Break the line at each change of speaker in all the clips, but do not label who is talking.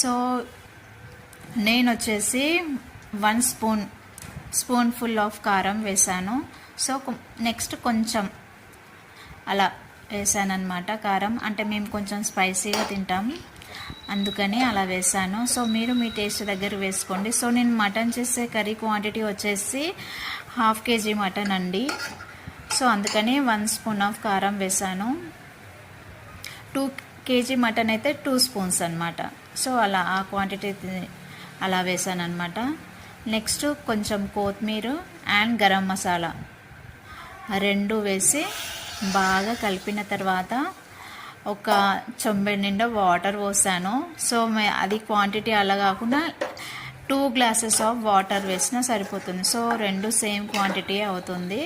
So నేను వచ్చేసి 1 spoon full of కారం వేసాను. సో నెక్స్ట్ కొంచెం అలా వేసాను అనమాట కారం. అంటే మేము కొంచెం స్పైసీగా తింటాం, అందుకని అలా వేసాను. సో మీరు మీ టేస్ట్ దగ్గర వేసుకోండి. సో నేను మటన్ చేసే కర్రీ క్వాంటిటీ వచ్చేసి 1/2 kg మటన్ అండి. సో అందుకని 1 స్పూన్ ఆఫ్ కారం వేసాను. 2 kg మటన్ అయితే 2 స్పూన్స్ అనమాట. సో అలా ఆ క్వాంటిటీ అలా వేసాను అనమాట. నెక్స్ట్ కొంచెం కొత్తిమీర అండ్ గరం మసాలా 2 వేసి బాగా కలిపిన తర్వాత ఒక చెంబెడు నిండా వాటర్ పోసాను. సో అది క్వాంటిటీ అలా కాకుండా 2 గ్లాసెస్ ఆఫ్ వాటర్ వేసినా సరిపోతుంది. సో 2 సేమ్ క్వాంటిటీ అవుతుంది.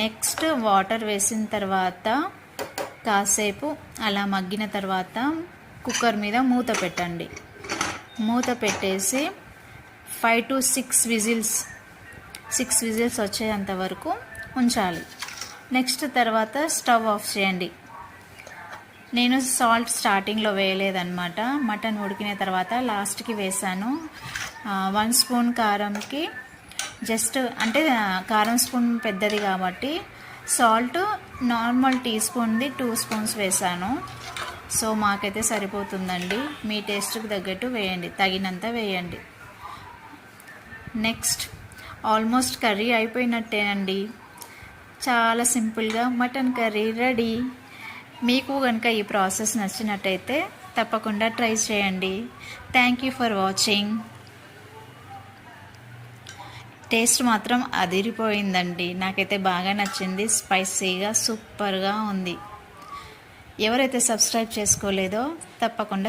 నెక్స్ట్ వాటర్ వేసిన తర్వాత కాసేపు అలా మగ్గిన తర్వాత కుక్కర్ మీద మూత పెట్టండి. మూత పెట్టేసి 5 to 6 విజిల్స్ వచ్చేంత వరకు ఉంచాలి. నెక్స్ట్ తర్వాత స్టవ్ ఆఫ్ చేయండి. నేను సాల్ట్ స్టార్టింగ్లో వేయలేదన్నమాట. మటన్ ఉడికిన తర్వాత లాస్ట్కి వేసాను. 1 స్పూన్ కారంకి జస్ట్ అంటే కారం స్పూన్ పెద్దది కాబట్టి సాల్ట్ నార్మల్ టీ స్పూన్ది 2 స్పూన్స్ వేసాను. సో మాకైతే సరిపోతుందండి. మీ టేస్ట్కి తగ్గట్టు వేయండి, తగినంత వేయండి. నెక్స్ట్ ఆల్మోస్ట్ కర్రీ అయిపోయినట్టేనండి. చాలా సింపుల్గా మటన్ కర్రీ రెడీ. మీకు కనుక ఈ ప్రాసెస్ నచ్చినట్టయితే తప్పకుండా ట్రై చేయండి. Thank you for watching. Taste మాత్రం అదిరిపోయిందండి. నాకైతే బాగా నచ్చింది. స్పైసీగా సూపర్గా ఉంది. ఎవరైతే సబ్స్క్రైబ్ చేసుకోలేదో తప్పకుండా